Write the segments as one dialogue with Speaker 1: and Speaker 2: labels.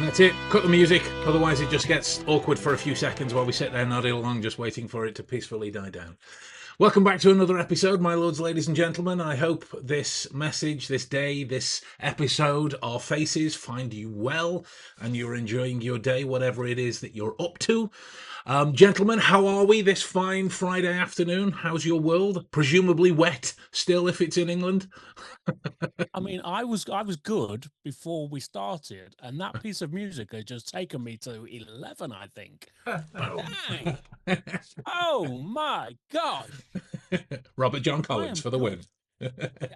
Speaker 1: That's it. Cut the music. Otherwise, it just gets awkward for a few seconds while we sit there nodding along, just waiting for it to peacefully die down. Welcome back to another episode, my lords, ladies and gentlemen. I hope this message, this day, this episode, our faces find you well and you're enjoying your day, whatever it is that you're up to. Gentlemen, how are we this fine Friday afternoon? How's your world? Presumably wet still if it's in England.
Speaker 2: I mean, I was good before we started, and that piece of music had just taken me to 11, I think. Dang. Oh my God.
Speaker 1: Robert John
Speaker 2: I
Speaker 1: Collins
Speaker 2: am
Speaker 1: for the win.
Speaker 2: good.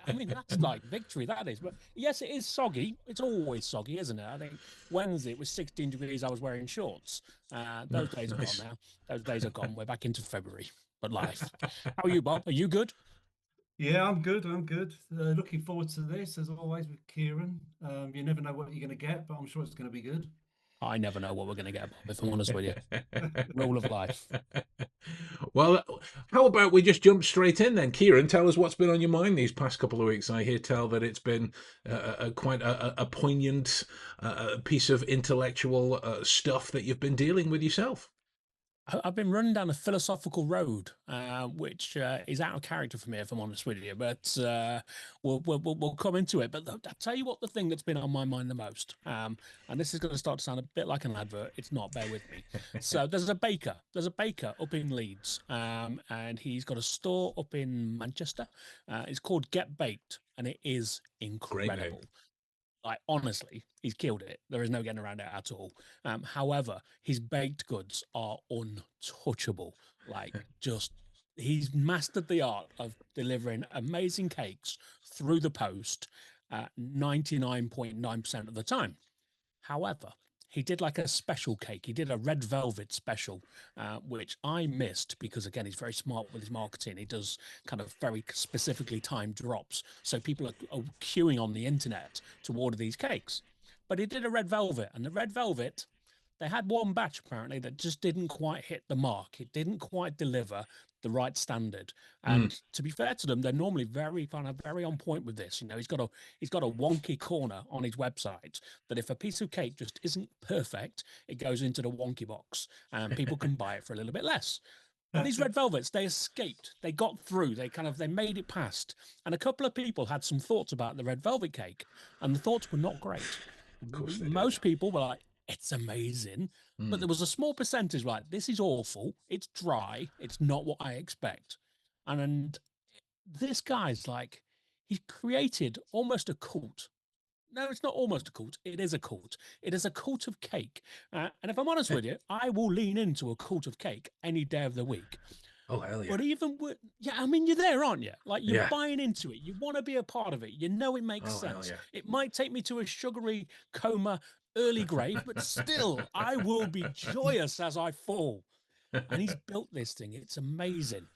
Speaker 2: I mean, that's like victory, that is. But yes, it is soggy. It's always soggy, isn't it? I think Wednesday it was 16 degrees. I was wearing shorts. Those days are
Speaker 1: Nice.
Speaker 2: gone now. Those days are gone. We're back into February. But life. How are you, Bob? Are you good?
Speaker 3: Yeah, I'm good. I'm good. Looking forward to this as always with Kieran. You never know what you're going to get, but I'm sure it's going to be good.
Speaker 2: I never know what we're going to get, Bob, if I'm honest with you. Rule of life.
Speaker 1: Well, how about we just jump straight in then? Kieran, tell us what's been on your mind these past couple of weeks. I hear tell that it's been quite a poignant piece of intellectual stuff that you've been dealing with yourself.
Speaker 2: I've been running down a philosophical road, which is out of character for me, if I'm honest with you. But we'll come into it. But I'll tell you what, the thing that's been on my mind the most, and this is going to start to sound a bit like an advert. It's not. Bear with me. So there's a baker. There's a baker up in Leeds, and he's got a store up in Manchester. It's called Get Baked, and it is incredible. Like, honestly, he's killed it. There is no getting around it at all. However, his baked goods are untouchable. Like, just he's mastered the art of delivering amazing cakes through the post 99.9% of the time. However, he did like a special cake. He did a red velvet special, which I missed because, again, he's very smart with his marketing. He does kind of very specifically timed drops. So people are queuing on the internet to order these cakes. But he did a red velvet, and the red velvet, they had one batch apparently that just didn't quite hit the mark. It didn't quite deliver the right standard. And to be fair to them, they're normally very on point with this. You know, he's got a wonky corner on his website that if a piece of cake just isn't perfect, it goes into the wonky box and people can buy it for a little bit less. But these red velvets, they escaped. They got through. They made it past. And a couple of people had some thoughts about the red velvet cake, and the thoughts were not great. Most people were like, it's amazing. But there was a small percentage like, this is awful. It's dry. It's not what I expect. And this guy's like, he created almost a cult. No, it's not almost a cult. It is a cult. It is a cult of cake. And if I'm honest with you, I will lean into a cult of cake any day of the week.
Speaker 1: Oh, hell yeah.
Speaker 2: But even with, yeah, I mean, you're there, aren't you? Like, you're buying into it. You want to be a part of it. You know it makes sense.
Speaker 1: Yeah.
Speaker 2: It might take me to a sugary coma early grave, but still, I will be joyous as I fall. And he's built this thing. It's amazing.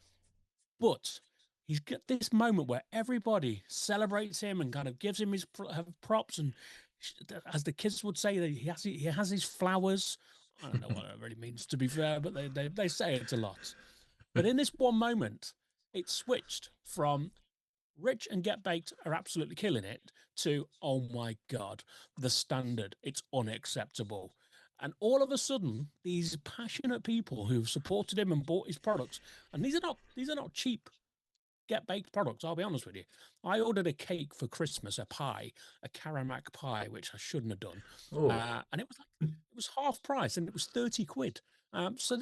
Speaker 2: But he's got this moment where everybody celebrates him and kind of gives him his props. And as the kids would say, he has his flowers. I don't know what that really means, to be fair, but they say it a lot. But in this one moment, it switched from Rich and Get Baked are absolutely killing it to, oh my God, the standard. It's unacceptable. And all of a sudden, these passionate people who've supported him and bought his products, and these are not cheap Get Baked products, I'll be honest with you. I ordered a cake for Christmas, a pie, a Caramac pie, which I shouldn't have done. And it was half price and it was 30 quid. So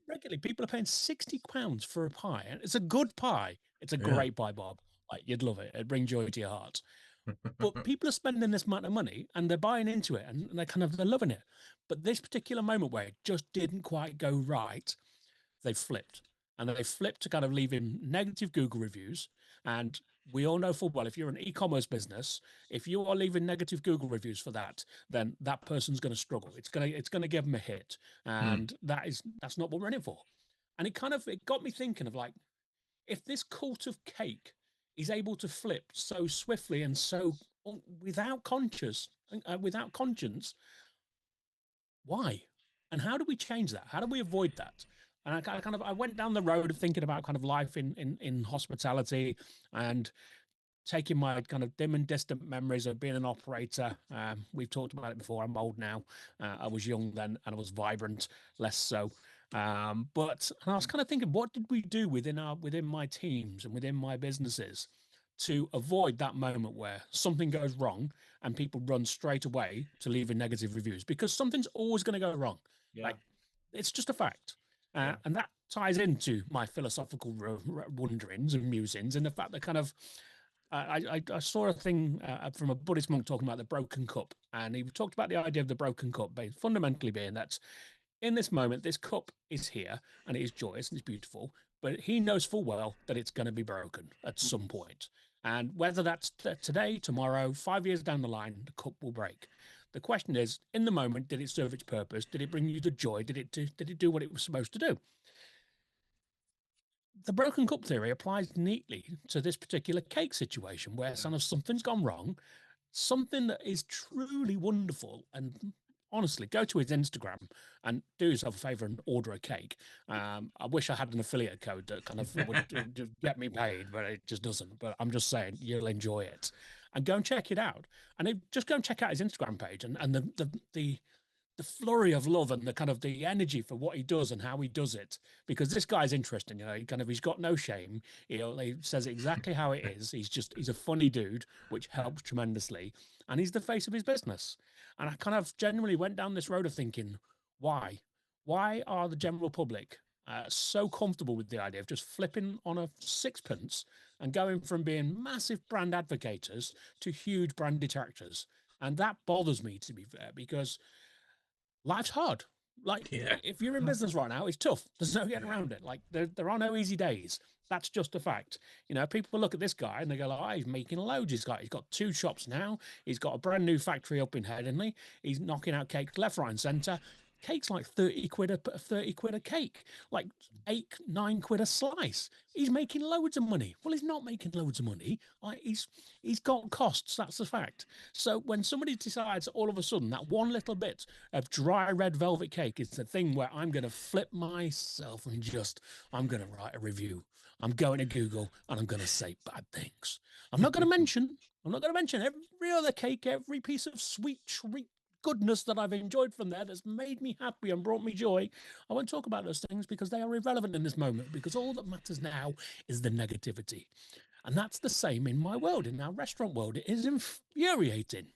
Speaker 2: regularly people are paying £60 for a pie. And it's a good pie. It's a great pie, Bob. Like, you'd love it. It'd bring joy to your heart. But people are spending this amount of money and they're buying into it and they're loving it. But this particular moment where it just didn't quite go right, they flipped. And they flipped to kind of leaving negative Google reviews. And we all know full well, if you're an e-commerce business, if you are leaving negative Google reviews for that, then that person's going to struggle. It's going to give them a hit, and that's not what we're in it for. And it got me thinking of, like, if this cult of cake is able to flip so swiftly and so without conscience, why? And how do we change that? How do we avoid that? And I went down the road of thinking about kind of life in hospitality and taking my kind of dim and distant memories of being an operator. We've talked about it before. I'm old now. I was young then, and I was vibrant, less so. But I was kind of thinking, what did we do within my teams and within my businesses to avoid that moment where something goes wrong and people run straight away to leaving negative reviews? Because something's always going to go wrong.
Speaker 3: Yeah.
Speaker 2: Like, it's just a fact.
Speaker 3: Yeah.
Speaker 2: And that ties into my philosophical wonderings and musings, and the fact that kind of I saw a thing from a Buddhist monk talking about the broken cup, and he talked about the idea of the broken cup, fundamentally being that in this moment, this cup is here and it is joyous and it's beautiful, but he knows full well that it's going to be broken at some point. And whether that's today, tomorrow, 5 years down the line, the cup will break. The question is, in the moment, did it serve its purpose? Did it bring you the joy? Did it do what it was supposed to do? The broken cup theory applies neatly to this particular cake situation where something's gone wrong, something that is truly wonderful. And honestly, go to his Instagram and do yourself a favor and order a cake. I wish I had an affiliate code that kind of would get me paid, but it just doesn't. But I'm just saying, you'll enjoy it. And go and check it out. And just go and check out his Instagram page and the flurry of love and the kind of the energy for what he does and how he does it, because this guy's interesting. He's got no shame. He says exactly how it is. He's a funny dude, which helps tremendously, and he's the face of his business. And I kind of genuinely went down this road of thinking, why are the general public so comfortable with the idea of just flipping on a sixpence and going from being massive brand advocates to huge brand detractors? And that bothers me, to be fair, because life's hard. Like, if you're in business right now, it's tough. There's no getting around it. Like, there are no easy days. That's just a fact. People look at this guy and they go, like, oh, he's making loads. He's got 2 shops now. He's got a brand new factory up in Headingley. He's knocking out cakes left, right, and centre. Cake's like 30 quid a cake, like 8-9 quid a slice. He's making loads of money. Well, he's not making loads of money. Like, he's got costs. That's the fact. So when somebody decides all of a sudden that one little bit of dry red velvet cake is the thing where I'm going to flip myself and I'm going to write a review. I'm going to Google and I'm going to say bad things. I'm not going to mention every other cake, every piece of sweet treat goodness that I've enjoyed from there that's made me happy and brought me joy. I won't talk about those things because they are irrelevant in this moment, because all that matters now is the negativity. And that's the same in my world, in our restaurant world. It is infuriating.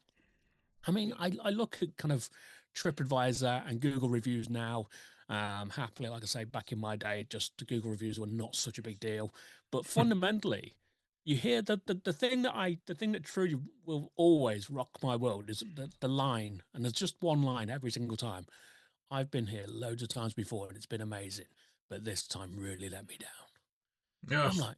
Speaker 2: I mean, I look at kind of TripAdvisor and Google reviews now. Happily, like I say, back in my day, just the Google reviews were not such a big deal. But fundamentally, you hear that the thing that truly will always rock my world is the line, and there's just one line every single time. I've been here loads of times before and it's been amazing, but this time really let me down.
Speaker 1: Yes.
Speaker 2: I'm like,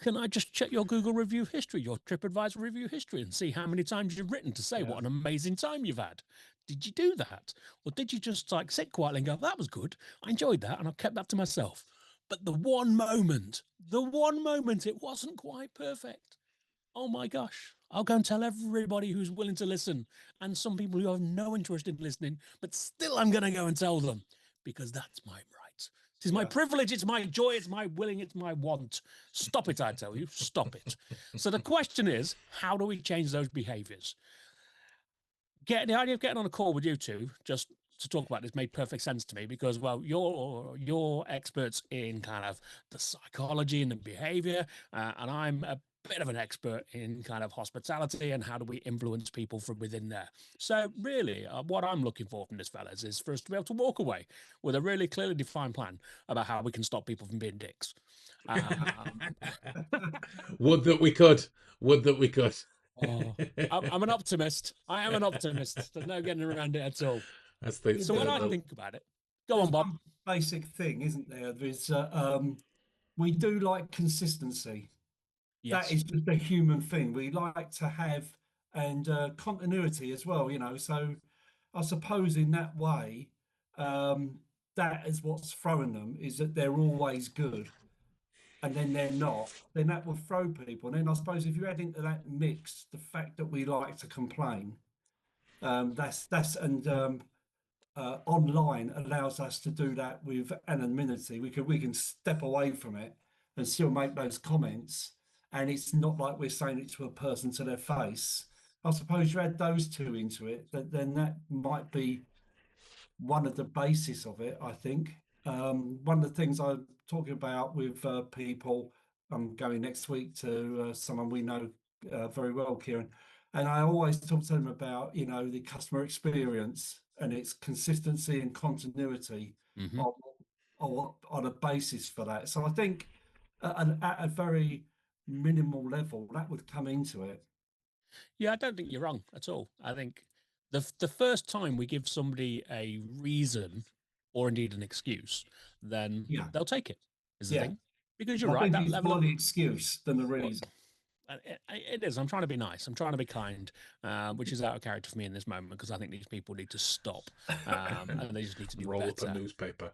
Speaker 2: can I just check your Google review history, your TripAdvisor review history, and see how many times you've written to say what an amazing time you've had? Did you do that? Or did you just like sit quietly and go, that was good, I enjoyed that, and I kept that to myself? But the one moment, it wasn't quite perfect. Oh my gosh. I'll go and tell everybody who's willing to listen, and some people who have no interest in listening, but still I'm going to go and tell them, because that's my right. It is my privilege, it's my joy, it's my willing, it's my want. Stop it, I tell you, stop it. So the question is, how do we change those behaviors? The idea of getting on a call with you two, just to talk about this, made perfect sense to me, because, well, you're experts in kind of the psychology and the behavior, and I'm a bit of an expert in kind of hospitality and how do we influence people from within there. So really, what I'm looking for from this, fellas, is for us to be able to walk away with a really clearly defined plan about how we can stop people from being dicks.
Speaker 1: Would that we could. Would that we could.
Speaker 2: Oh, I'm an optimist. I am an optimist. There's no getting around it at all.
Speaker 1: That's the,
Speaker 2: So when I think about it, go on, Bob.
Speaker 3: One basic thing, isn't there? There's we do like consistency.
Speaker 2: Yes.
Speaker 3: That is just a human thing. We like to have and continuity as well. So I suppose in that way, that is what's throwing them, is that they're always good, and then they're not. Then that will throw people. And then I suppose if you add into that mix the fact that we like to complain, online allows us to do that with anonymity. We can step away from it and still make those comments and it's not like we're saying it to a person to their face. I suppose you add those two into it, then that might be one of the basis of it, I think. One of the things I'm talking about with people, I'm going next week to someone we know very well, Kieran, and I always talk to them about, the customer experience and its consistency and continuity
Speaker 2: Hmm.
Speaker 3: on, on a basis for that. So I think at a very minimal level, that would come into it.
Speaker 2: Yeah, I don't think you're wrong at all. I think the first time we give somebody a reason or indeed an excuse, then
Speaker 3: Yeah,
Speaker 2: they'll take it. Is the
Speaker 3: yeah.
Speaker 2: thing, because you're
Speaker 3: I
Speaker 2: right.
Speaker 3: think
Speaker 2: That
Speaker 3: it's
Speaker 2: level
Speaker 3: more
Speaker 2: of
Speaker 3: the excuse than the
Speaker 2: well,
Speaker 3: reason.
Speaker 2: it is. I'm trying to be nice. I'm trying to be kind, which is out of character for me in this moment because I think these people need to stop, and they just need to do
Speaker 1: Roll up a
Speaker 2: better.
Speaker 1: newspaper.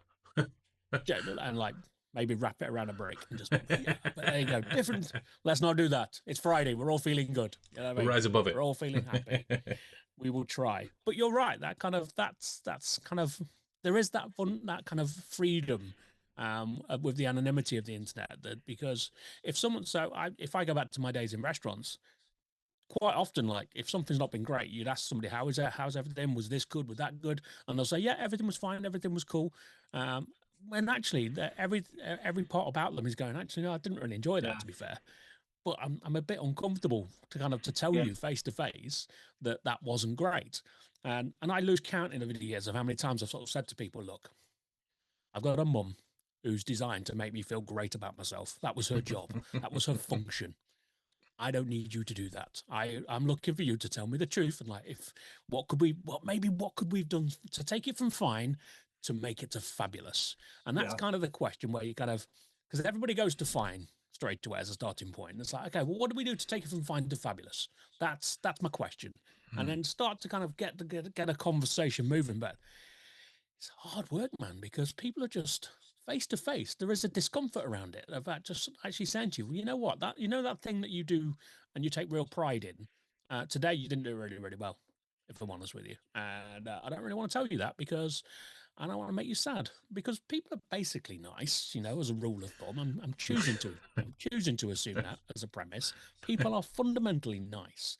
Speaker 2: And like maybe wrap it around a brick and just yeah. But there you go. Different. Let's not do that. It's Friday. We're all feeling good. You know what I mean?
Speaker 1: Rise above it.
Speaker 2: We're all feeling happy. We will try. But you're right. That's kind of there is that fun, that kind of freedom with the anonymity of the internet. That because if I go back to my days in restaurants, quite often, like if something's not been great, you'd ask somebody, "How is it? How's everything? Was this good? Was that good?" And they'll say, "Yeah, everything was fine. Everything was cool." When actually, every part about them is going. Actually, no, I didn't really enjoy that.
Speaker 3: Yeah,
Speaker 2: To be fair, but I'm a bit uncomfortable to kind of to tell
Speaker 3: yeah,
Speaker 2: you face to face that that wasn't great. And I lose count in over the years of how many times I've sort of said to people, "Look, I've got a mum who's designed to make me feel great about myself. That was her job. That was her function. I don't need you to do that. I'm looking for you to tell me the truth and like if what could we've done to take it from fine to make it to fabulous. And that's
Speaker 3: yeah,
Speaker 2: kind of the question where you kind of because everybody goes to fine straight away as a starting point. And it's like, okay, well, what do we do to take it from fine to fabulous? That's my question. And then start to kind of get a conversation moving. But it's hard work, man, because people are just face to face. There is a discomfort around it of that just actually saying to you, well, you know what, that thing that you do and you take real pride in. Today, you didn't do really, really well, if I'm honest with you. And I don't really want to tell you that because I don't want to make you sad because people are basically nice, as a rule of thumb. I'm choosing to assume that as a premise. People are fundamentally nice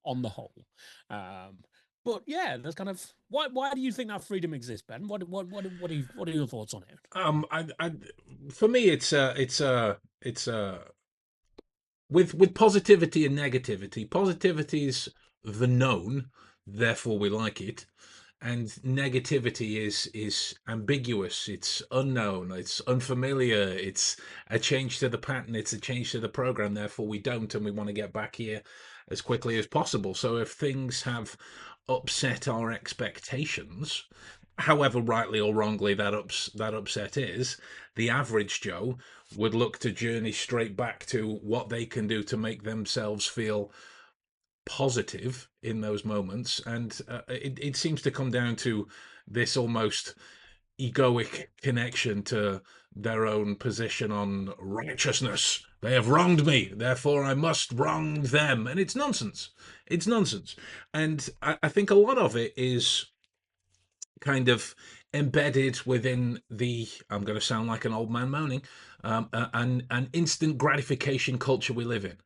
Speaker 2: on the whole. Um, but yeah, that's kind of why do you think that freedom exists, Ben? What are your thoughts on it?
Speaker 1: For me, it's with positivity and negativity. Positivity's the known, therefore we like it, and negativity is ambiguous. It's unknown. It's unfamiliar. It's a change to the pattern. It's a change to the program. Therefore, we don't, and we want to get back here as quickly as possible. So, if things have upset our expectations, however rightly or wrongly that upset is, the average Joe would look to journey straight back to what they can do to make themselves feel positive in those moments. And it seems to come down to this almost egoic connection to their own position on righteousness. They have wronged me, therefore I must wrong them. And it's nonsense. It's nonsense. And I think a lot of it is kind of embedded within the, I'm going to sound like an old man moaning, an instant gratification culture we live in.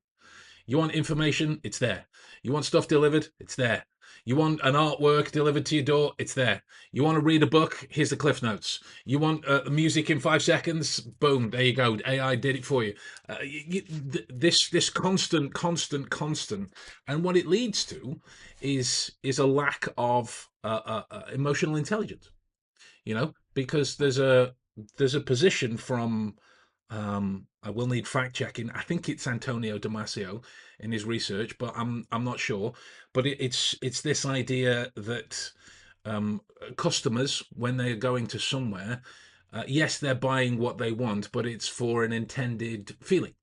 Speaker 1: You want information? It's there. You want stuff delivered? It's there. You want an artwork delivered to your door? It's there. You want to read a book? Here's the cliff notes. You want music in 5 seconds? Boom, there you go. AI did it for you. This constant, and what it leads to is a lack of emotional intelligence. Because there's a position from I will need fact checking. I think it's Antonio Damasio in his research, but I'm not sure. But it's this idea that customers, when they're going to somewhere, yes, they're buying what they want, but it's for an intended feeling.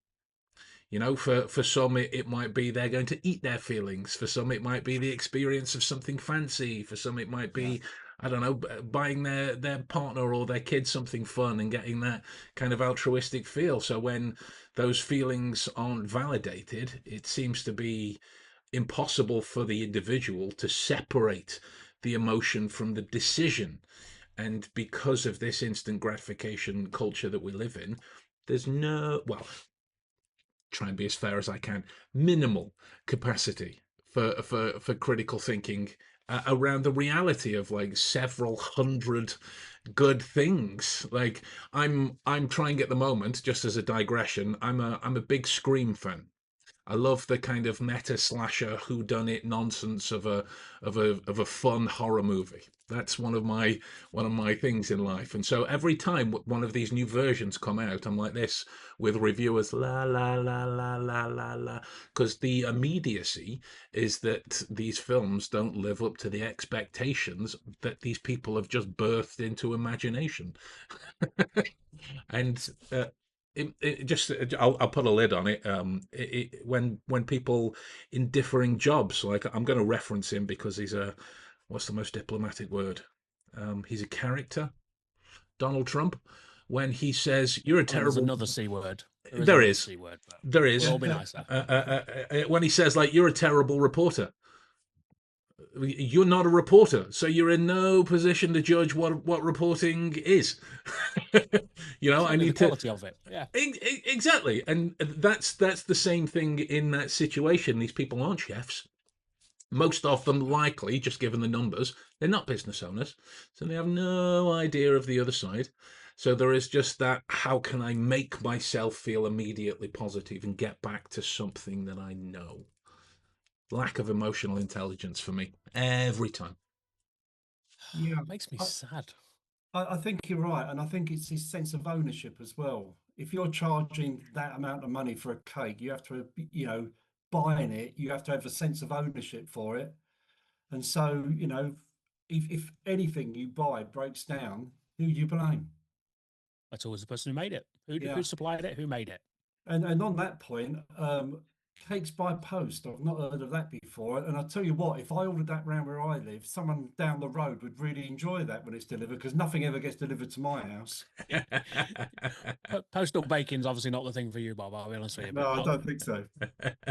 Speaker 1: For some it might be they're going to eat their feelings. For some it might be the experience of something fancy. For some it might
Speaker 3: yeah,
Speaker 1: be, I don't know, buying their partner or their kid something fun and getting that kind of altruistic feel. So when those feelings aren't validated, it seems to be impossible for the individual to separate the emotion from the decision. And because of this instant gratification culture that we live in, there's no, well, try and be as fair as I can, minimal capacity for critical thinking around the reality of like several hundred good things. Like I'm trying at the moment, just as a digression, I'm a big Scream fan. I love the kind of meta slasher whodunit nonsense of a fun horror movie. That's one of my things in life. And so every time one of these new versions come out, I'm like this with reviewers la la la la la la la, because the immediacy is that these films don't live up to the expectations that these people have just birthed into imagination. And it just I'll put a lid on it. When people in differing jobs, like I'm going to reference him because he's a what's the most diplomatic word? He's a character, Donald Trump. When he says you're a
Speaker 2: Oh, there's
Speaker 1: terrible,
Speaker 2: another C word. There is
Speaker 1: there
Speaker 2: another
Speaker 1: is,
Speaker 2: C word, but
Speaker 1: there
Speaker 2: we'll
Speaker 1: is.
Speaker 2: all be nicer.
Speaker 1: When he says like you're a terrible reporter, you're not a reporter, so you're in no position to judge what reporting is. I
Speaker 2: Certainly the
Speaker 1: need to.
Speaker 2: quality of it. Yeah.
Speaker 1: Exactly, and that's the same thing in that situation. These people aren't chefs. Most of them, likely, just given the numbers, they're not business owners, so they have no idea of the other side. So there is just that: how can I make myself feel immediately positive and get back to something that I know? Lack of emotional intelligence for me every time.
Speaker 3: Yeah.
Speaker 2: Makes me
Speaker 3: I,
Speaker 2: sad.
Speaker 3: I think you're right, and I think it's his sense of ownership as well. If you're charging that amount of money for a cake, you have to, buying it, you have to have a sense of ownership for it. And so, if anything you buy breaks down, who do you blame?
Speaker 2: That's always the person who made it. Who
Speaker 3: Yeah.
Speaker 2: supplied it? Who made it?
Speaker 3: And on that point, cakes by post, I've not heard of that before. And I'll tell you what, if I ordered that round where I live, someone down the road would really enjoy that when it's delivered, because nothing ever gets delivered to my house.
Speaker 2: Postal baking's obviously not the thing for you, Bob. I'll be honest with you.
Speaker 3: No,
Speaker 2: But
Speaker 3: I don't think so.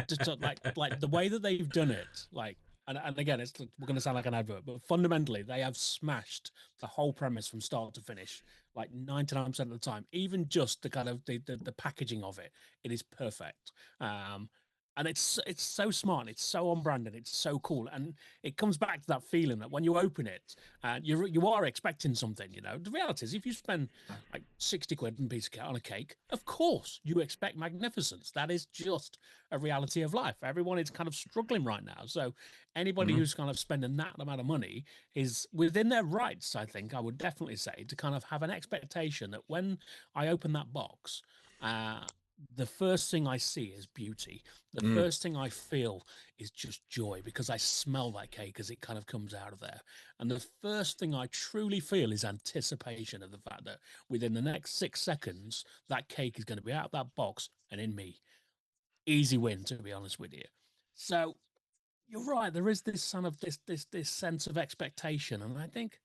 Speaker 2: just like the way that they've done it, like, and again, we're going to sound like an advert, but fundamentally, they have smashed the whole premise from start to finish, like 99% of the time. Even just the kind of the packaging of it, it is perfect. And it's so smart, and it's so on brand, and it's so cool, and it comes back to that feeling that when you open it, you are expecting something. The reality is, if you spend like 60 quid on a cake, of course you expect magnificence. That is just a reality of life. Everyone is kind of struggling right now. So anybody
Speaker 1: Mhm.
Speaker 2: who's kind of spending that amount of money is within their rights, I think I would definitely say, to kind of have an expectation that when I open that box, the first thing I see is beauty. The
Speaker 1: Mm.
Speaker 2: first thing I feel is just joy, because I smell that cake as it kind of comes out of there. And the first thing I truly feel is anticipation of the fact that within the next 6 seconds, that cake is going to be out of that box and in me. Easy win, to be honest with you. So you're right. There is this kind of this sense of expectation, and I think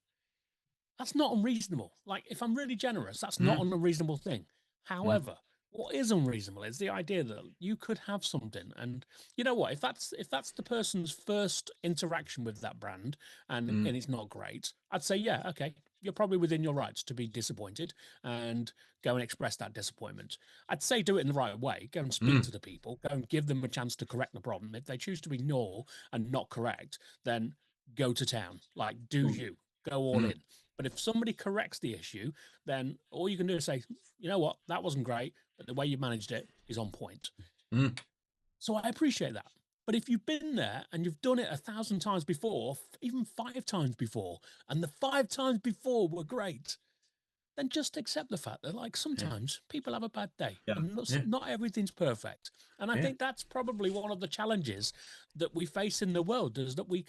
Speaker 2: that's not unreasonable. Like, if I'm really generous, that's not
Speaker 1: Mm.
Speaker 2: an unreasonable thing.
Speaker 1: Mm.
Speaker 2: However, what is unreasonable is the idea that you could have something, and you know what? If that's the person's first interaction with that brand, and it's not great, I'd say, yeah, okay, you're probably within your rights to be disappointed and go and express that disappointment. I'd say do it in the right way. Go and speak
Speaker 1: Mm.
Speaker 2: to the people. Go and give them a chance to correct the problem. If they choose to ignore and not correct, then go to town. Like, do
Speaker 3: Mm.
Speaker 2: you go all
Speaker 1: Mm.
Speaker 2: in? But if somebody corrects the issue, then all you can do is say, you know what, that wasn't great, but the way you managed it is on point.
Speaker 1: Mm.
Speaker 2: So I appreciate that. But if you've been there and you've done it 1,000 times before, even 5 times before, and the 5 times before were great, then just accept the fact that, like,
Speaker 1: Yeah.
Speaker 2: sometimes people have a bad day,
Speaker 3: Yeah.
Speaker 2: and not,
Speaker 1: Yeah.
Speaker 2: not everything's perfect. And I
Speaker 1: Yeah.
Speaker 2: think that's probably one of the challenges that we face in the world, is that we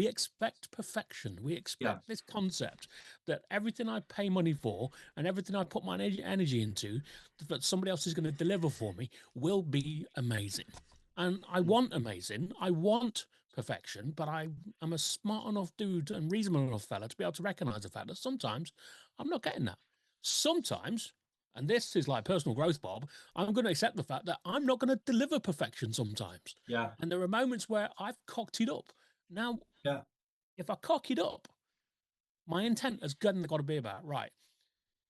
Speaker 2: expect perfection. We
Speaker 3: Yeah.
Speaker 2: expect this concept that everything I pay money for and everything I put my energy into, that somebody else is going to deliver for me, will be amazing. And I want amazing. I want perfection, but I am a smart enough dude and reasonable enough fella to be able to recognize the fact that sometimes I'm not getting that. Sometimes, and this is like personal growth, Bob, I'm going to accept the fact that I'm not going to deliver perfection sometimes.
Speaker 3: Yeah.
Speaker 2: And there are moments where I've cocked it up. Now,
Speaker 3: Yeah.
Speaker 2: if I cock it up, my intent has got to be about, right,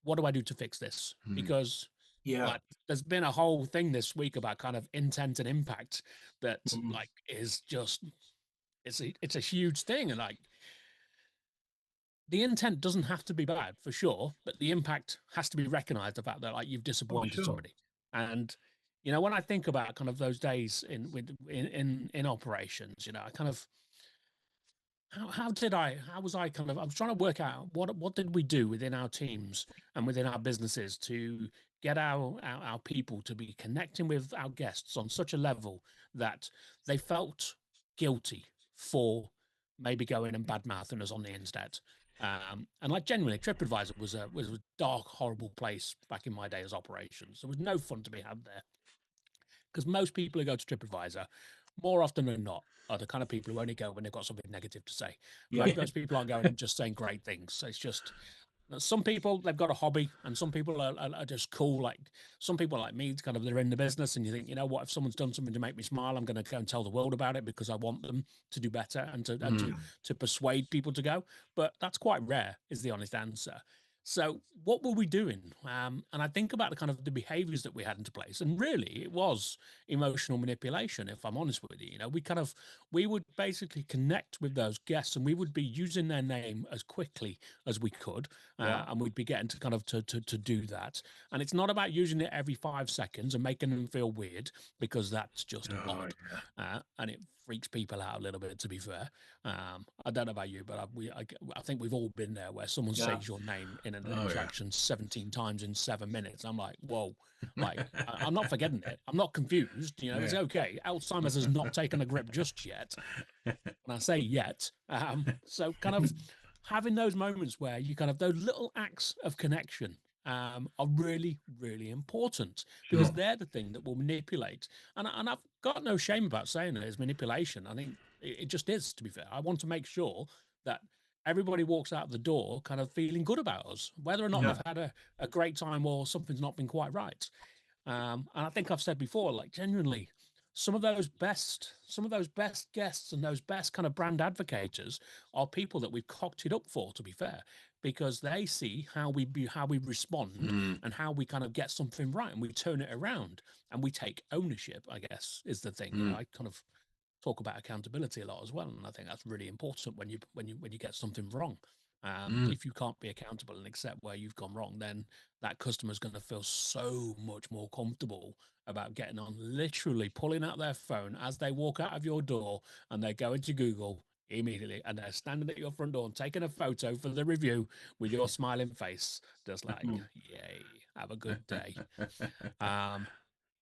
Speaker 2: what do I do to fix this?
Speaker 1: Mm.
Speaker 2: Because
Speaker 3: Yeah.
Speaker 2: Like, there's been a whole thing this week about kind of intent and impact that
Speaker 3: Mm.
Speaker 2: like is just it's a huge thing. And like, the intent doesn't have to be bad for sure, but the impact has to be recognized, the fact that like you've
Speaker 3: Oh,
Speaker 2: disappointed
Speaker 3: sure.
Speaker 2: somebody. And when I think about kind of those days in operations, I kind of, how was I kind of, I was trying to work out what did we do within our teams and within our businesses to get our people to be connecting with our guests on such a level that they felt guilty for maybe going and bad mouthing us on the instead. And like, genuinely, TripAdvisor was a dark, horrible place back in my day as operations. There was no fun to be had there, because most people who go to TripAdvisor, more often than not, are the kind of people who only go when they've got something negative to say.
Speaker 3: Yeah.
Speaker 2: Most people aren't going and just saying great things. It's just, some people, they've got a hobby, and some people are just cool. Like, some people like me, it's kind of, they're in the business, and you think, what, if someone's done something to make me smile, I'm going to go and tell the world about it because I want them to do better, and to
Speaker 1: Mm.
Speaker 2: to persuade people to go. But that's quite rare, is the honest answer. So what were we doing? And I think about the kind of the behaviors that we had into place, and really it was emotional manipulation. If I'm honest with you, we would basically connect with those guests, and we would be using their name as quickly as we could,
Speaker 3: Yeah.
Speaker 2: and we'd be getting to kind of to do that. And it's not about using it every 5 seconds and making them feel weird, because that's just
Speaker 1: Oh,
Speaker 2: odd, and it freaks people out a little bit, to be fair. I don't know about you, but I think we've all been there, where someone
Speaker 3: Yeah.
Speaker 2: says your name in an
Speaker 1: oh yeah.
Speaker 2: interaction 17 times in 7 minutes. I'm like, whoa, like, I'm not forgetting it. I'm not confused. It's
Speaker 1: Yeah.
Speaker 2: okay. Alzheimer's has not taken a grip just yet. And I say yet. So kind of having those moments where you kind of, those little acts of connection are really, really important, because
Speaker 3: Sure.
Speaker 2: they're the thing that will manipulate. And I've got no shame about saying it as manipulation. I think it just is, to be fair. I want to make sure that everybody walks out the door kind of feeling good about us, whether or not
Speaker 3: Yeah.
Speaker 2: they've had a great time or something's not been quite right. And I think I've said before, like, genuinely, some of those best guests and those best kind of brand advocates are people that we've cocked it up for, to be fair, because they see how we respond,
Speaker 1: Mm.
Speaker 2: and how we kind of get something right, and we turn it around, and we take ownership, I guess, is the thing.
Speaker 1: Mm.
Speaker 2: I kind of talk about accountability a lot as well, and I think that's really important when you get something wrong.
Speaker 1: Mm.
Speaker 2: If you can't be accountable and accept where you've gone wrong, then that customer's going to feel so much more comfortable about getting on, literally pulling out their phone as they walk out of your door, and they go into Google immediately, and they're standing at your front door and taking a photo for the review with your smiling face, just like,
Speaker 3: Mm.
Speaker 2: yay, have a good day.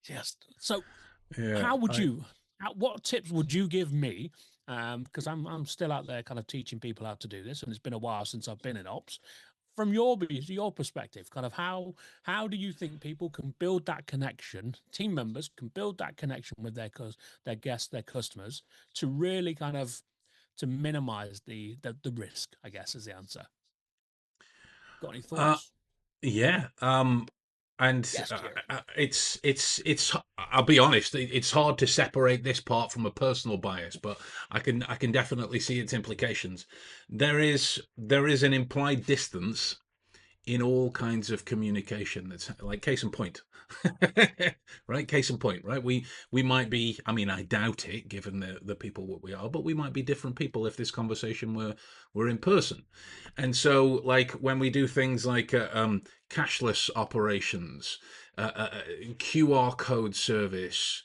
Speaker 2: Just so,
Speaker 1: Yeah.
Speaker 2: how would you what tips would you give me, because I'm still out there kind of teaching people how to do this, and it's been a while since I've been in ops. From your perspective, kind of, how do you think people can build that connection, team members can build that connection with their guests, their customers, to really kind of, to minimize the risk, I guess, is the answer. Got any
Speaker 1: Uh,
Speaker 2: thoughts?
Speaker 1: yeah. And
Speaker 2: Yes, Kieran.
Speaker 1: it's. I'll be honest. It's hard to separate this part from a personal bias, but I can definitely see its implications. There is an implied distance in all kinds of communication. That's like, case in point. Right, case in point, right? We might be, I mean, I doubt it given the people what we are, but we might be different people if this conversation were in person. And so, like, when we do things like cashless operations, QR code service,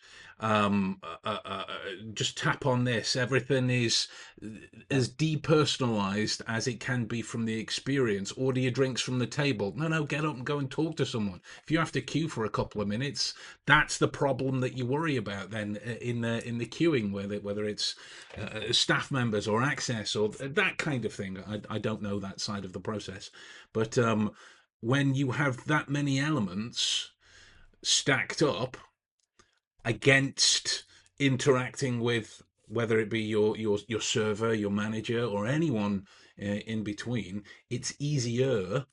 Speaker 1: just tap on this, everything is
Speaker 3: Yeah.
Speaker 1: as depersonalized as it can be from the experience. Order your drinks from the table. No, get up and go and talk to someone. If you have to queue for a couple of minutes, that's the problem that you worry about then, in the queuing, whether it's staff members or access or that kind of thing. I don't know that side of the process, but when you have that many elements stacked up against interacting with, whether it be your server, your manager, or anyone in between, it's easier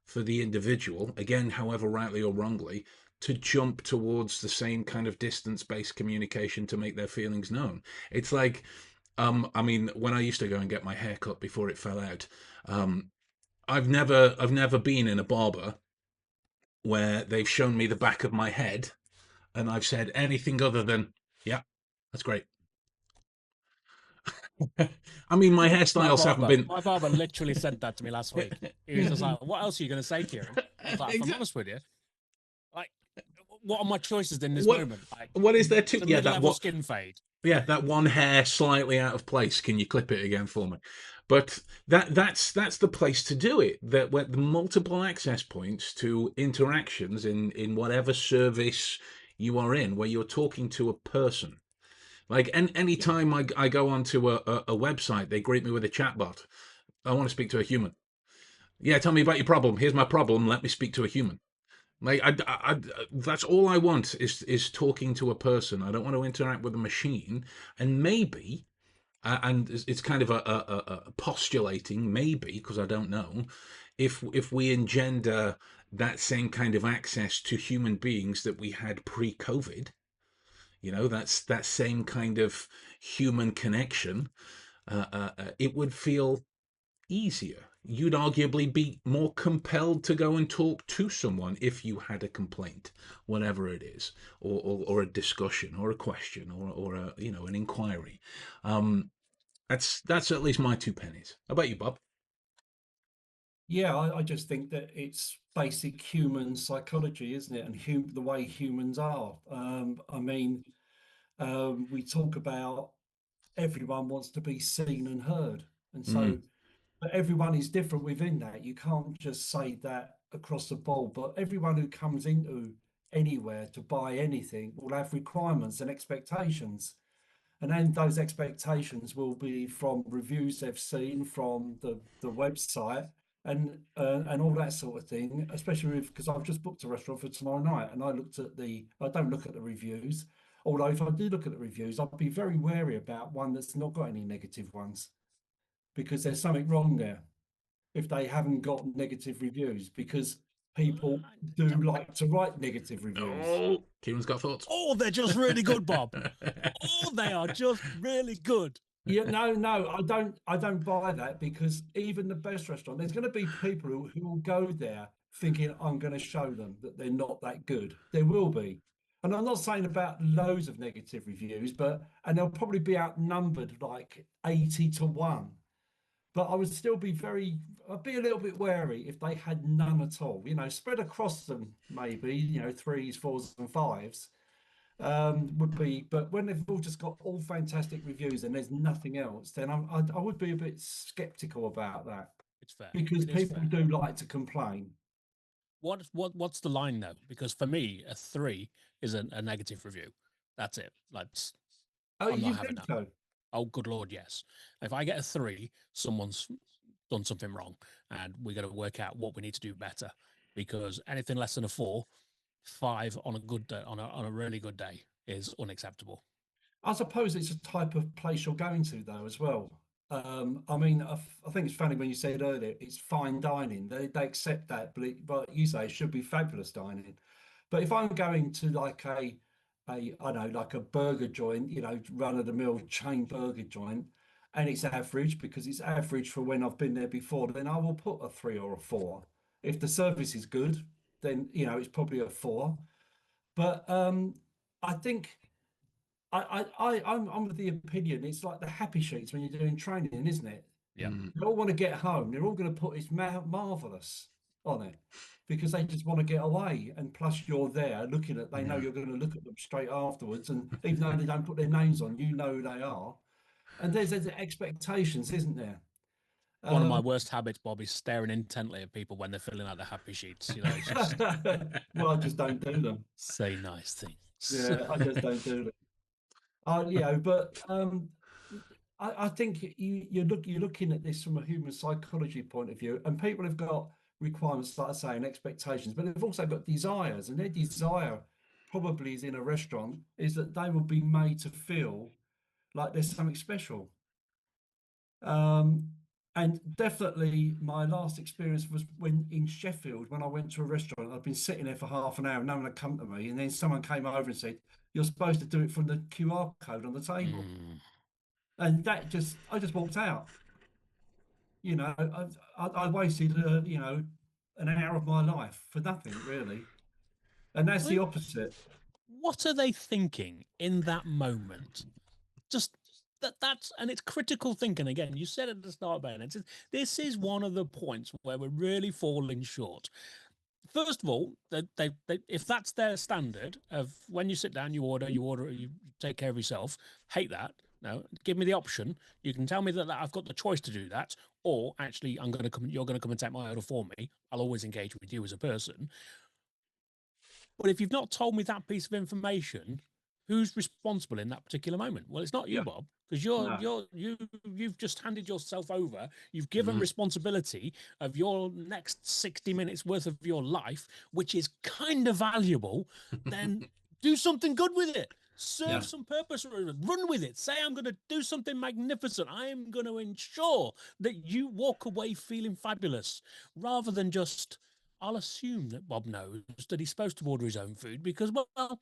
Speaker 1: for the individual, again, however rightly or wrongly, to jump towards the same kind of distance-based communication to make their feelings known. It's like, I mean, when I used to go and get my hair cut before it fell out, I've never been in a barber where they've shown me the back of my head and I've said anything other than, yeah, that's great. I mean, my hairstyles haven't been.
Speaker 2: My barber literally said that to me last week. He was just like, "What else are you going to say, Kieran?" I was like, "If I'm honest with you, like, what are my choices in this moment? Like,
Speaker 1: What is there to?
Speaker 2: the
Speaker 1: Yeah,
Speaker 2: mid-level skin fade."
Speaker 1: Yeah, that one hair slightly out of place. Can you clip it again for me? But that's the place to do it. That where the multiple access points to interactions in whatever service you are in, where you're talking to a person. Like any time I go onto a website, they greet me with a chatbot. I want to speak to a human. Yeah, tell me about your problem. Here's my problem. Let me speak to a human. Like that's all I want is talking to a person. I don't want to interact with a machine. And maybe, and it's kind of a postulating, maybe because I don't know, if we engender that same kind of access to human beings that we had pre-COVID, that's that same kind of human connection, it would feel easier. You'd arguably be more compelled to go and talk to someone if you had a complaint, whatever it is, or a discussion, or a question, or a an inquiry. That's at least my two pennies. How about you, Bob?
Speaker 3: Yeah, I just think that it's basic human psychology, isn't it? And the way humans are. I mean, we talk about everyone wants to be seen and heard. And so,
Speaker 1: Mm,
Speaker 3: but everyone is different within that. You can't just say that across the board, but everyone who comes into anywhere to buy anything will have requirements and expectations. And then those expectations will be from reviews they've seen from the website and all that sort of thing. Especially because I've just booked a restaurant for tomorrow night, and I don't look at the reviews. Although if I do look at the reviews, I'd be very wary about one that's not got any negative ones, because there's something wrong there if they haven't got negative reviews, because people do like to write negative reviews.
Speaker 1: oh, Kieran's got thoughts.
Speaker 2: Oh, they're just really good, Bob. Oh, they are just really good.
Speaker 3: Yeah, no, I don't buy that, because even the best restaurant, there's going to be people who will go there thinking I'm going to show them that they're not that good. There will be. And I'm not saying about loads of negative reviews, and they'll probably be outnumbered like 80-1. But I would still I'd be a little bit wary if they had none at all, spread across them, maybe, threes, fours, and fives would be. But when they've all just got all fantastic reviews and there's nothing else, then I would be a bit skeptical about that,
Speaker 2: It's fair.
Speaker 3: because
Speaker 2: It is
Speaker 3: people
Speaker 2: fair.
Speaker 3: do like to complain.
Speaker 2: What's the line though? Because for me, a 3 is a negative review. That's it. Like,
Speaker 3: Oh,
Speaker 2: I'm
Speaker 3: you
Speaker 2: not having
Speaker 3: think
Speaker 2: that.
Speaker 3: so?
Speaker 2: Oh, good Lord, yes. If I get a 3, someone's done something wrong, and we got to work out what we need to do better. Because anything less than a 4, 5 on a good day, on a really good day, is unacceptable.
Speaker 3: I suppose it's a type of place you're going to, though, as well. I mean, I think it's funny when you said earlier it's fine dining. They accept that, but you say it should be fabulous dining. But if I'm going to like I don't know, like a burger joint, run of the mill chain burger joint, and it's average because it's average for when I've been there before, then I will put a 3 or a 4. If the service is good, then it's probably a 4. But I think I'm of the opinion it's like the happy sheets when you're doing training, isn't it?
Speaker 2: Yeah.
Speaker 3: They all want to get home. They're all going to put it's marvelous on it, because they just want to get away. And plus, you're there looking at. They know you're going to look at them straight afterwards, and even though they don't put their names on, you know who they are. And there's expectations, isn't there?
Speaker 2: One of my worst habits, Bob, is staring intently at people when they're filling out the happy sheets. It's just
Speaker 3: Well, I just don't do them.
Speaker 2: say nice things.
Speaker 3: Yeah, I just don't do them. But I think you're looking at this from a human psychology point of view, and people have got requirements, like I say, and expectations, but they've also got desires, and their desire probably is in a restaurant is that they will be made to feel like there's something special. And definitely my last experience was when in Sheffield, when I went to a restaurant. I'd been sitting there for half an hour, no one had come to me, and then someone came over and said, "You're supposed to do it from the QR code on the table." And I just walked out. I wasted an hour of my life for nothing, really. And that's
Speaker 2: I
Speaker 3: the
Speaker 2: mean,
Speaker 3: opposite.
Speaker 2: what are they thinking in that moment? Just that's and it's critical thinking again. You said at the start, Ben. This is one of the points where we're really falling short. First of all, if that's their standard of when you sit down, you order, you take care of yourself. Hate that. No, give me the option. You can tell me that I've got the choice to do that, or actually, I'm going to come. You're going to come and take my order for me. I'll always engage with you as a person. But if you've not told me that piece of information, who's responsible in that particular moment? Well, it's not you,
Speaker 3: Yeah.
Speaker 2: Bob, because
Speaker 3: No.
Speaker 2: you've just handed yourself over. You've given responsibility of your next 60 minutes worth of your life, which is kind of valuable. Then do something good with it.
Speaker 3: Yeah.
Speaker 2: Serve some purpose, run with it. Say, I'm going to do something magnificent. I am going to ensure that you walk away feeling fabulous rather than just, I'll assume that Bob knows that he's supposed to order his own food because, well,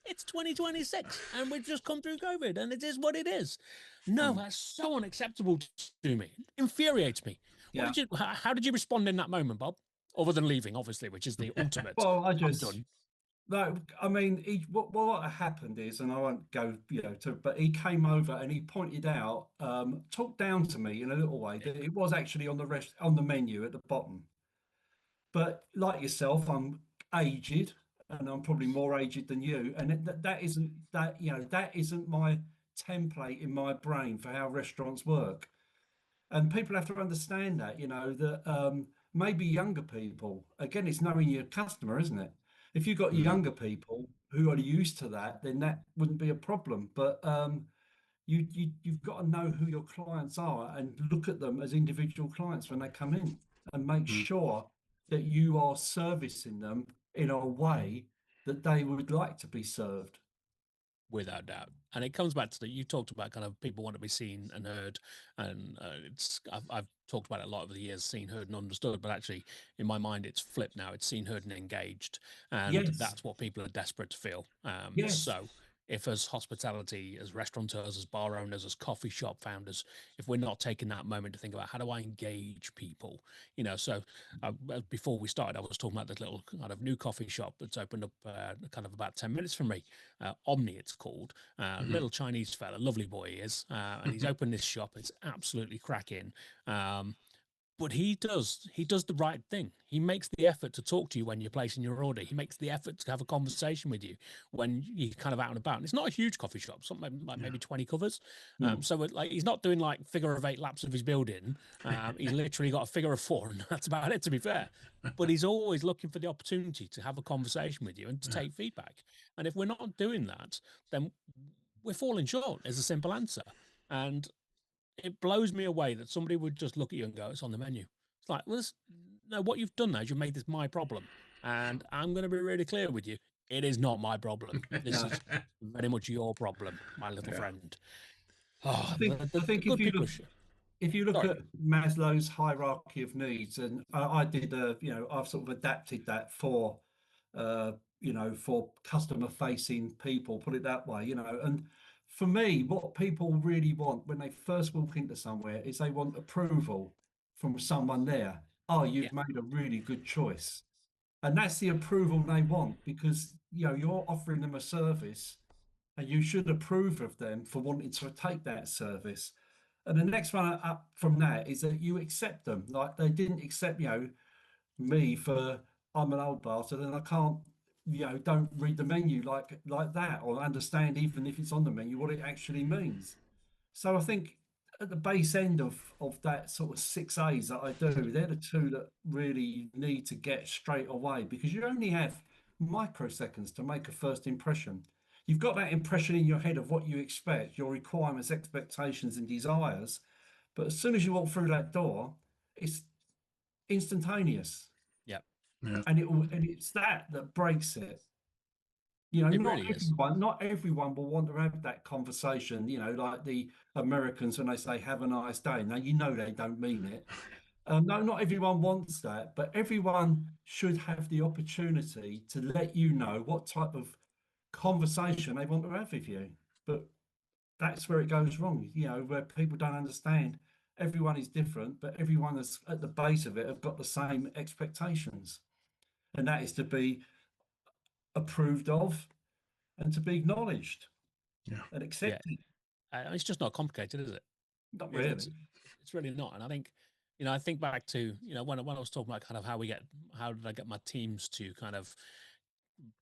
Speaker 2: it's 2026 and we've just come through COVID and it is what it is. No, that's so unacceptable to me. It infuriates me.
Speaker 3: Yeah.
Speaker 2: How did you respond in that moment, Bob? Other than leaving, obviously, which is the ultimate.
Speaker 3: Well,
Speaker 2: I'm done.
Speaker 3: no, I mean, what happened is, and I won't go, but he came over and he pointed out, talked down to me in a little way that it was actually on the menu at the bottom. But like yourself, I'm aged, and I'm probably more aged than you, and that isn't my template in my brain for how restaurants work. And people have to understand that, that maybe younger people, again, it's knowing your customer, isn't it? If you've got younger people who are used to that, then that wouldn't be a problem. But you've got to know who your clients are and look at them as individual clients when they come in and make sure that you are servicing them in a way that they would like to be served.
Speaker 2: Without doubt. And it comes back to that you talked about kind of people want to be seen and heard. And I've talked about it a lot over the years, seen, heard, and understood. But actually, in my mind, it's flipped now. It's seen, heard, and engaged. And
Speaker 3: Yes,
Speaker 2: that's what people are desperate to feel.
Speaker 3: yes,
Speaker 2: So if as hospitality, as restaurateurs, as bar owners, as coffee shop founders, if we're not taking that moment to think about how do I engage people, so before we started, I was talking about this little kind of new coffee shop that's opened up kind of about 10 minutes from me. Omni, it's called. Little Chinese fella, lovely boy he is, and he's opened this shop. It's absolutely cracking. But he does the right thing. He makes the effort to talk to you when you're placing your order. He makes the effort to have a conversation with you when you're kind of out and about. And it's not a huge coffee shop, something like maybe 20 covers. So like he's not doing like figure of 8 laps of his building. He's literally got a figure of 4, and that's about it, to be fair. But he's always looking for the opportunity to have a conversation with you and to take feedback. And if we're not doing that, then we're falling short is a simple answer. And it blows me away that somebody would just look at you and go, it's on the menu. It's like, well, no, what you've done now is you've made this my problem. And I'm going to be really clear with you. It is not my problem. This is very much your problem, my little friend. Oh,
Speaker 3: I
Speaker 2: the
Speaker 3: think
Speaker 2: good people are
Speaker 3: if you look
Speaker 2: sorry.
Speaker 3: at Maslow's hierarchy of needs, and I did, I've sort of adapted that for customer facing people, put it that way, and for me, what people really want when they first walk into somewhere is they want approval from someone there. Oh,
Speaker 2: Yeah,
Speaker 3: you've made a really good choice. And that's the approval they want because, you're offering them a service and you should approve of them for wanting to take that service. And the next one up from that is that you accept them. Like they didn't accept, me for I'm an old bastard and I can't, don't read the menu like that or understand even if it's on the menu what it actually means. So I think at the base end of that sort of 6 A's that I do, they're the two that really need to get straight away because you only have microseconds to make a first impression. You've got that impression in your head of what you expect, your requirements, expectations, and desires. But as soon as you walk through that door, it's instantaneous,
Speaker 2: yeah,
Speaker 3: and it's that breaks it.
Speaker 2: it really is.
Speaker 3: Not everyone will want to have that conversation, like the Americans when they say have a nice day. Now, they don't mean it. No, not everyone wants that, but everyone should have the opportunity to let you know what type of conversation they want to have with you. But that's where it goes wrong, where people don't understand. Everyone is different, but everyone that's at the base of it have got the same expectations. And that is to be approved of, and to be acknowledged
Speaker 1: Yeah.
Speaker 3: and accepted.
Speaker 2: It's just not complicated, is it?
Speaker 3: Not
Speaker 2: It's
Speaker 3: really.
Speaker 2: it's really not. And I think, I think back to, when I was talking about kind of how did I get my teams to kind of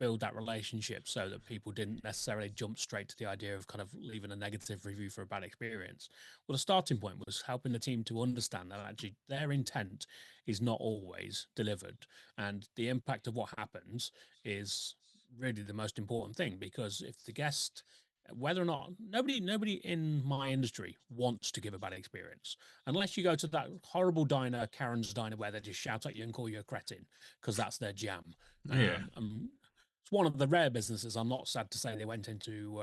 Speaker 2: build that relationship so that people didn't necessarily jump straight to the idea of kind of leaving a negative review for a bad experience. Well, the starting point was helping the team to understand that actually their intent is not always delivered, and the impact of what happens is really the most important thing. Because if the guest, whether or not, nobody in my industry wants to give a bad experience, unless you go to that horrible diner, Karen's diner, where they just shout at you and call you a cretin because that's their jam.
Speaker 1: Yeah.
Speaker 2: It's one of the rare businesses, I'm not sad to say, they went into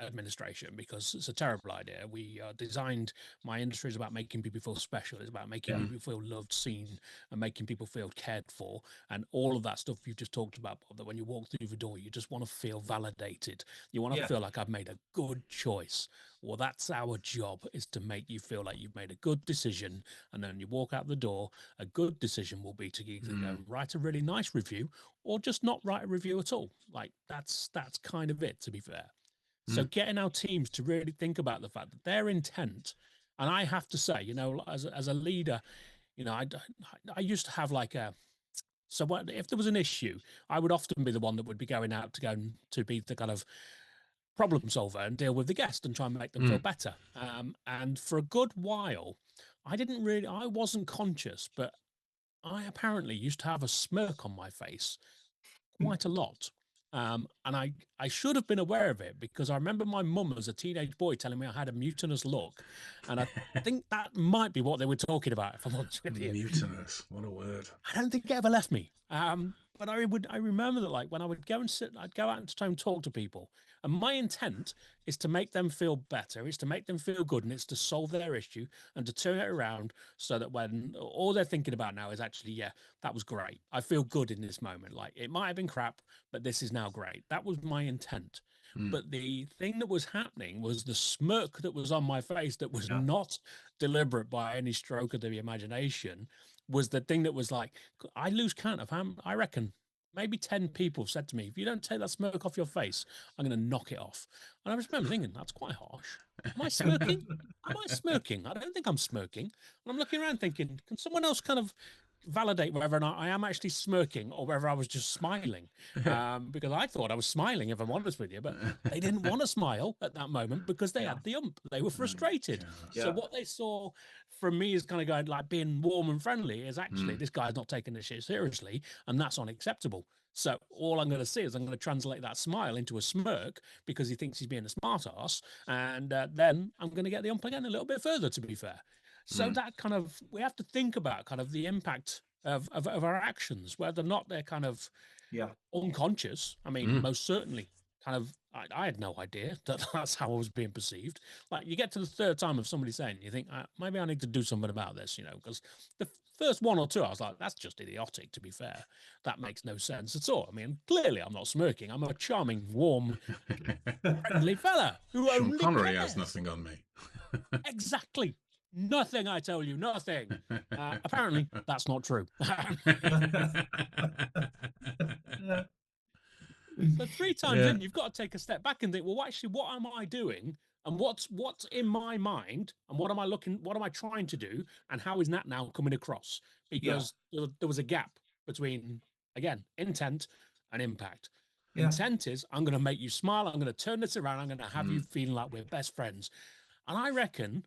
Speaker 2: administration, because it's a terrible idea. We designed, my industry is about making people feel special. It's about making people feel loved, seen, and making people feel cared for. And all of that stuff you've just talked about, Bob, that when you walk through the door, you just want to feel validated. You want to
Speaker 3: Yeah.
Speaker 2: feel like I've made a good choice. Well, that's our job, is to make you feel like you've made a good decision. And then you walk out the door, a good decision will be to either go and write a really nice review, or just not write a review at all. Like that's kind of it, to be fair. So getting our teams to really think about the fact that their intent, and I have to say, as a leader, I used to have like a, so what, if there was an issue, I would often be the one that would be going out to go and to be the kind of problem solver and deal with the guest and try and make them feel better. And for a good while, I wasn't conscious, but I apparently used to have a smirk on my face quite a lot. And I should have been aware of it, because I remember my mum as a teenage boy telling me I had a mutinous look. And I think that might be what they were talking about, if I'm honest with you.
Speaker 1: Mutinous. What a word.
Speaker 2: I don't think it ever left me. But I remember that, like, when I would go and sit, I'd go out and try and talk to people. And my intent is to make them feel better. It's to make them feel good. And it's to solve their issue and to turn it around so that when all they're thinking about now is actually, yeah, that was great. I feel good in this moment. Like, it might have been crap, but this is now great. That was my intent. But the thing that was happening was the smirk that was on my face, that was not deliberate by any stroke of the imagination, was the thing that was like, I lose count of how, I reckon maybe 10 people said to me, if you don't take that smirk off your face, I'm going to knock it off. And I remember thinking, that's quite harsh. Am I smirking? Am I smirking? I don't think I'm smirking. And I'm looking around thinking, can someone else kind of validate whether or not I am actually smirking or whether I was just smiling? Because I thought I was smiling, if I'm honest with you, but they didn't want to smile at that moment because they had the ump. They were frustrated. So what they saw from me is kind of going, like, being warm and friendly, is actually this guy's not taking this shit seriously, and that's unacceptable. So all I'm going to see is I'm going to translate that smile into a smirk because he thinks he's being a smart ass, and then I'm going to get the ump again a little bit further, to be fair. So that kind of, we have to think about kind of the impact of our actions, whether or not they're kind of unconscious. I mean, most certainly kind of, I had no idea that that's how I was being perceived. Like, you get to the third time of somebody saying, you think, maybe I need to do something about this, because the first one or two, I was like, that's just idiotic, to be fair. That makes no sense at all. I mean, clearly I'm not smirking. I'm a charming, warm, friendly fella who
Speaker 1: Sean
Speaker 2: only
Speaker 1: Connery
Speaker 2: cares.
Speaker 1: has nothing on me.
Speaker 2: Exactly. Nothing, I tell you, nothing. Apparently, that's not true. So 3 times in, you've got to take a step back and think, well, actually, what am I doing? And what's in my mind? And what am I trying to do? And how is that now coming across? Because there was a gap between, again, intent and impact. Intent is, I'm going to make you smile. I'm going to turn this around. I'm going to have you feeling like we're best friends. And I reckon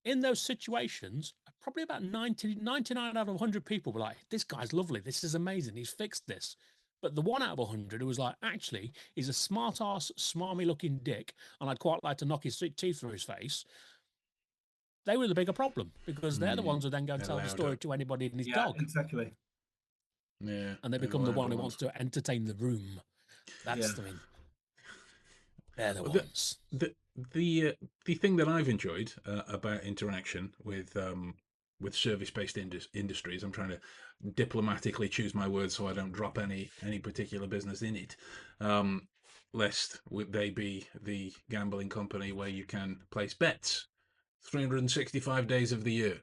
Speaker 2: in those situations, probably about 99 out of 100 people were like, this guy's lovely. This is amazing. He's fixed this. But the 1 out of 100 who was like, actually, he's a smart ass, smarmy looking dick, and I'd quite like to knock his teeth through his face. They were the bigger problem, because they're the ones who then go and tell the story to anybody and his dog.
Speaker 3: Exactly.
Speaker 1: Yeah.
Speaker 2: And they become the one who wants to entertain the room. That's the thing. They're the ones.
Speaker 1: The thing that I've enjoyed about interaction with service-based industries, I'm trying to diplomatically choose my words so I don't drop any particular business in it, lest they be the gambling company where you can place bets 365 days of the year.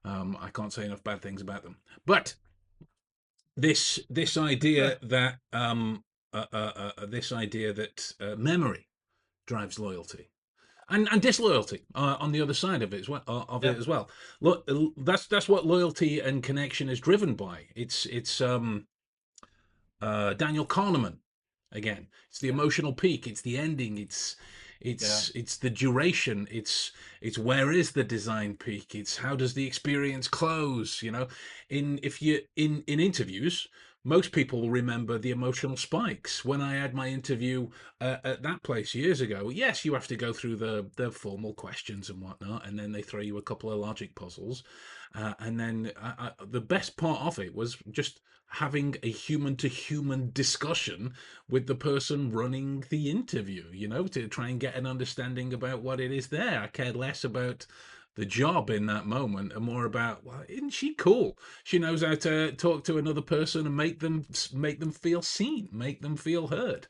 Speaker 1: I can't say enough bad things about them. But this idea that this idea that memory drives loyalty and disloyalty on the other side of it as well.
Speaker 3: Yeah.
Speaker 1: Look, that's what loyalty and connection is driven by. It's Daniel Kahneman again. It's the
Speaker 3: Yeah.
Speaker 1: emotional peak. It's the ending. It's the duration. It's where is the design peak. It's how does the experience close. You know, in interviews, most people remember the emotional spikes. When I had my interview at that place years ago, yes, you have to go through the formal questions and whatnot, and then they throw you a couple of logic puzzles, and then the best part of it was just having a human to human discussion with the person running the interview, you know, to try and get an understanding about what it is there. I cared less about the job in that moment and more about, well, isn't she cool? She knows how to talk to another person and make them feel seen, make them feel heard.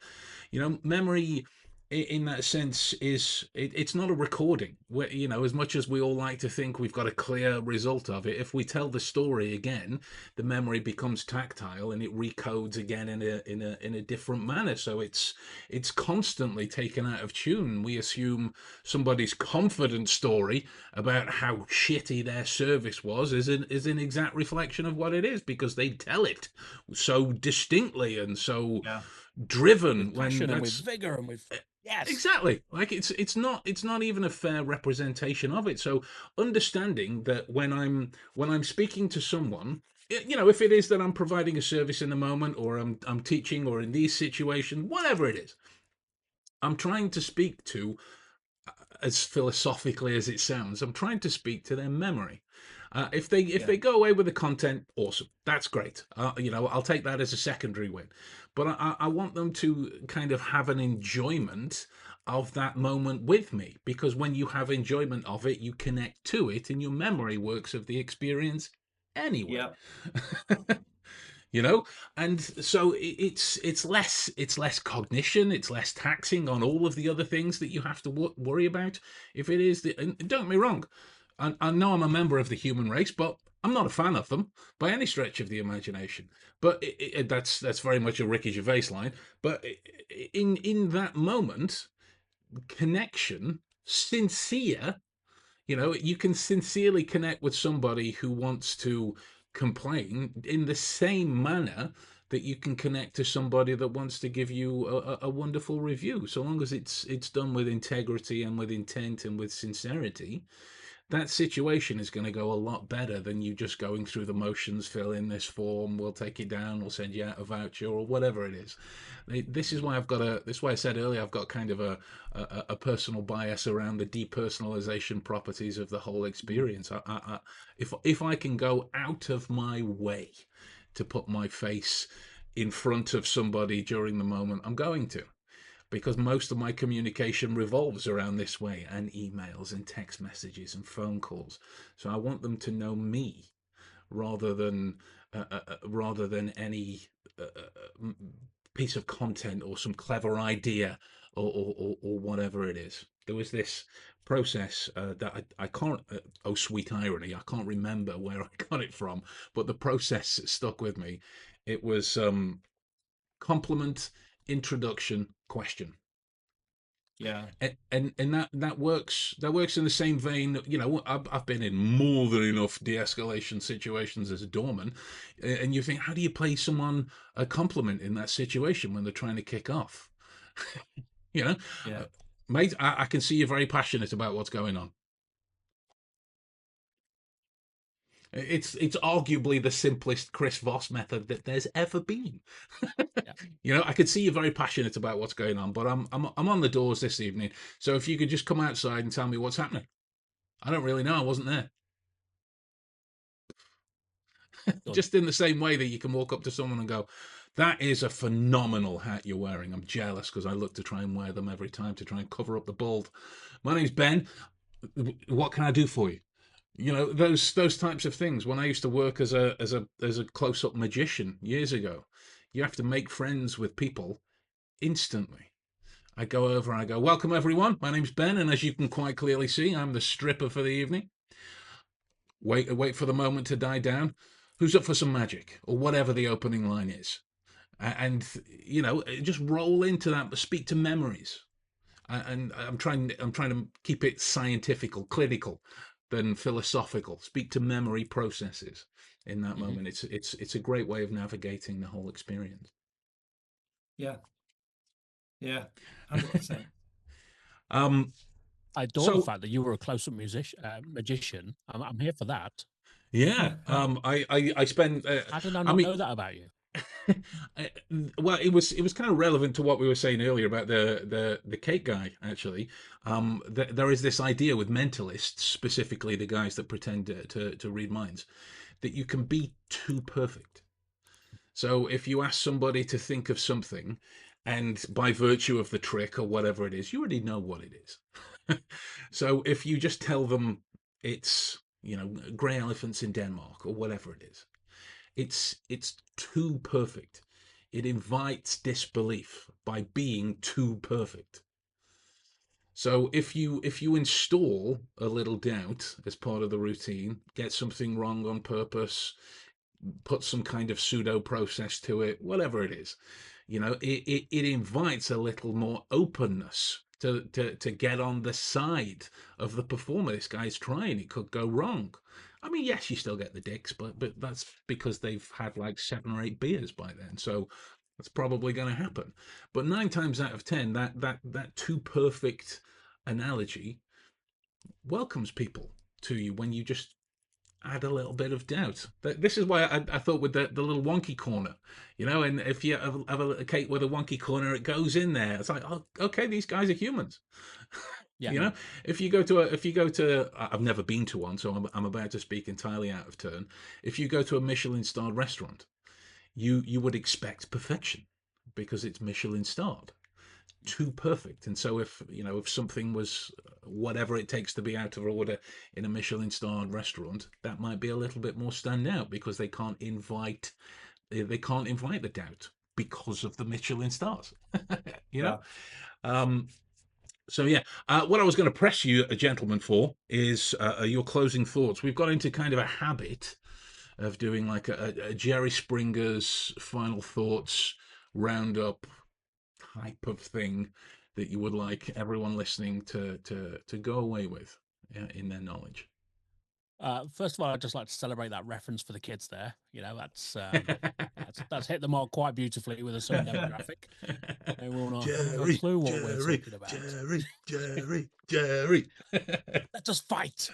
Speaker 1: You know, memory in that sense it's not a recording where, you know, as much as we all like to think we've got a clear result of it, if we tell the story again, the memory becomes tactile and it recodes again in a different manner. So it's constantly taken out of tune. We assume somebody's confident story about how shitty their service was is an exact reflection of what it is, because they tell it so distinctly and so
Speaker 3: Yeah.
Speaker 1: driven.
Speaker 2: With
Speaker 1: When
Speaker 2: passion and with
Speaker 1: that's
Speaker 2: vigor and with yes.
Speaker 1: exactly like it's not even a fair representation of it. So understanding that when I'm speaking to someone, you know, if it is that I'm providing a service in the moment, or I'm teaching, or in these situations, whatever it is, I'm trying to speak to, as philosophically as it sounds, I'm trying to speak to their memory. If
Speaker 3: Yeah.
Speaker 1: they go away with the content, awesome, that's great. You know, I'll take that as a secondary win. But I want them to kind of have an enjoyment of that moment with me, because when you have enjoyment of it, you connect to it, and your memory works of the experience anyway.
Speaker 3: Yeah.
Speaker 1: You know, and so it's less cognition, it's less taxing on all of the other things that you have to worry about. If it is the, and don't get me wrong, I know I'm a member of the human race, but I'm not a fan of them by any stretch of the imagination. But that's very much a Ricky Gervais line. But in that moment, connection, sincere, you know, you can sincerely connect with somebody who wants to complain in the same manner that you can connect to somebody that wants to give you a wonderful review. So long as it's done with integrity and with intent and with sincerity, that situation is going to go a lot better than you just going through the motions. Fill in this form, we'll take it down, we'll send you out a voucher or whatever it is. This is why this is why I said earlier, I've got kind of a personal bias around the depersonalization properties of the whole experience. If I can go out of my way to put my face in front of somebody during the moment, I'm going to, because most of my communication revolves around this way, and emails and text messages and phone calls. So I want them to know me rather than any piece of content or some clever idea, or whatever it is. There was this process that I can't, oh sweet irony, I can't remember where I got it from, but the process stuck with me. It was compliment, introduction, question.
Speaker 3: Yeah.
Speaker 1: And that works in the same vein. You know, I've been in more than enough de-escalation situations as a doorman, and you think, how do you pay someone a compliment in that situation when they're trying to kick off? You know,
Speaker 3: Yeah.
Speaker 1: mate, I can see you're very passionate about what's going on. It's arguably the simplest Chris Voss method that there's ever been.
Speaker 2: Yeah.
Speaker 1: You know, I could see you're very passionate about what's going on, but I'm on the doors this evening. So if you could just come outside and tell me what's happening. I don't really know. I wasn't there.
Speaker 2: Done.
Speaker 1: Just in the same way that you can walk up to someone and go, that is a phenomenal hat you're wearing. I'm jealous because I look to try and wear them every time to try and cover up the bald. My name's Ben. What can I do for you? You know, those types of things. When I used to work as a close-up magician years ago, you have to make friends with people instantly. I go over and I go, welcome everyone. My name's Ben, and as you can quite clearly see, I'm the stripper for the evening. Wait for the moment to die down. Who's up for some magic, or whatever the opening line is? And just roll into that, but speak to memories. And I'm trying to keep it scientific or clinical than philosophical. Speak to memory processes in that
Speaker 2: Mhm.
Speaker 1: moment. It's a great way of navigating the whole experience.
Speaker 3: Yeah, yeah, 100%.
Speaker 1: um
Speaker 2: I adore the
Speaker 1: so
Speaker 2: fact that you were a close-up magician. I'm here for that.
Speaker 1: yeah, I spent
Speaker 2: How did I
Speaker 1: I
Speaker 2: not
Speaker 1: mean
Speaker 2: know that about you?
Speaker 1: Uh, well, it was kind of relevant to what we were saying earlier about the cake guy. Actually, there is this idea with mentalists, specifically the guys that pretend to read minds, that you can be too perfect. So if you ask somebody to think of something, and by virtue of the trick or whatever it is, you already know what it is. So if you just tell them it's grey elephants in Denmark or whatever it is, it's too perfect. It invites disbelief by being too perfect. So if you install a little doubt as part of the routine, get something wrong on purpose, put some kind of pseudo process to it, whatever it is, it invites a little more openness to get on the side of the performer. This guy's trying, it could go wrong. I mean, yes, you still get the dicks, but that's because they've had like 7 or 8 beers by then, so that's probably going to happen. But 9 times out of 10, that too perfect analogy welcomes people to you when you just add a little bit of doubt. This is why I thought with the little wonky corner, and if you have a cake with a wonky corner, it goes in there. It's like, oh, okay, these guys are humans.
Speaker 2: Yeah.
Speaker 1: you know, if you go to, I've never been to one, so I'm about to speak entirely out of turn. If you go to a Michelin-starred restaurant, you would expect perfection because it's Michelin-starred, too perfect. And so if something was whatever it takes to be out of order in a Michelin starred restaurant, that might be a little bit more stand out because they can't invite the doubt because of the Michelin stars. you know
Speaker 3: Yeah.
Speaker 1: um so yeah, what I was going to press you, a gentleman, for is your closing thoughts. We've got into kind of a habit of doing like a Jerry Springer's final thoughts roundup type of thing that you would like everyone listening to go away with, in their knowledge.
Speaker 2: First of all, I'd just like to celebrate that reference for the kids there. That's hit the mark quite beautifully with a certain demographic. They will not have a
Speaker 1: Jerry,
Speaker 2: clue what we're
Speaker 1: Jerry,
Speaker 2: talking about.
Speaker 1: Jerry, Jerry, Jerry.
Speaker 2: Let us fight.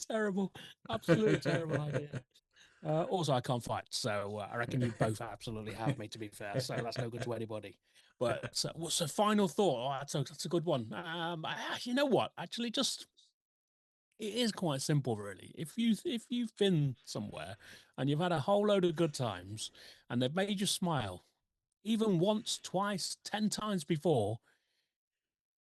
Speaker 2: Terrible, absolutely terrible idea. Also, I can't fight, so I reckon you both absolutely have me. To be fair, so that's no good to anybody. But what's a final thought? Oh, that's a good one. You know what? Actually, just it is quite simple, really. If you've been somewhere and you've had a whole load of good times and they've made you smile, even once, twice, 10 times before,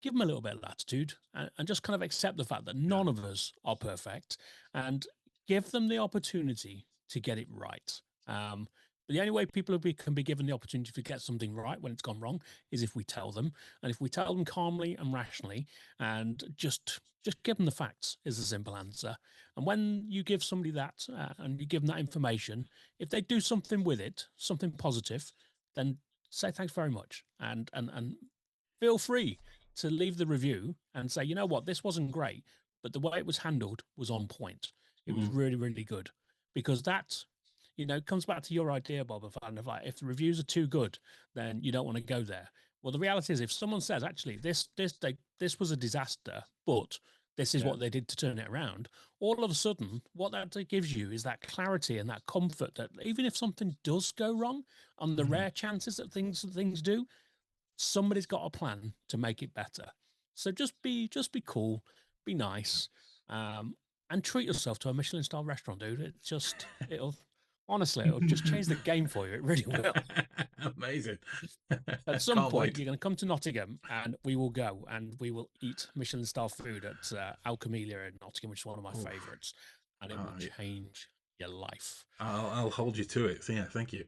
Speaker 2: give them a little bit of latitude and just kind of accept the fact that
Speaker 1: Yeah.
Speaker 2: none of us are perfect and give them the opportunity to get it right. But the only way people can be given the opportunity to get something right when it's gone wrong is if we tell them, and if we tell them calmly and rationally, and just give them the facts is the simple answer. And when you give somebody that and you give them that information, if they do something with it, something positive, then say thanks very much and feel free to leave the review and say, you know what, this wasn't great, but the way it was handled was on point. It was
Speaker 1: Mm,
Speaker 2: really, really good. Because that, comes back to your idea, Bob, of like, if the reviews are too good, then you don't want to go there. Well, the reality is, if someone says, actually, this was a disaster, but this is
Speaker 3: Yeah.
Speaker 2: what they did to turn it around, all of a sudden, what that gives you is that clarity and that comfort that even if something does go wrong, on the
Speaker 1: mm,
Speaker 2: rare chances that things do, somebody's got a plan to make it better. So just be cool, be nice, and treat yourself to a Michelin star restaurant, dude. It'll just change the game for you. It really will.
Speaker 1: amazing.
Speaker 2: At some
Speaker 1: Can't
Speaker 2: point,
Speaker 1: wait.
Speaker 2: you're going to come to Nottingham, and we will go and we will eat Michelin star food at Al Camellia in Nottingham, which is one of my
Speaker 1: Oof.
Speaker 2: favourites, and it will
Speaker 1: I,
Speaker 2: change your life.
Speaker 1: I'll hold you to it. So yeah, thank you.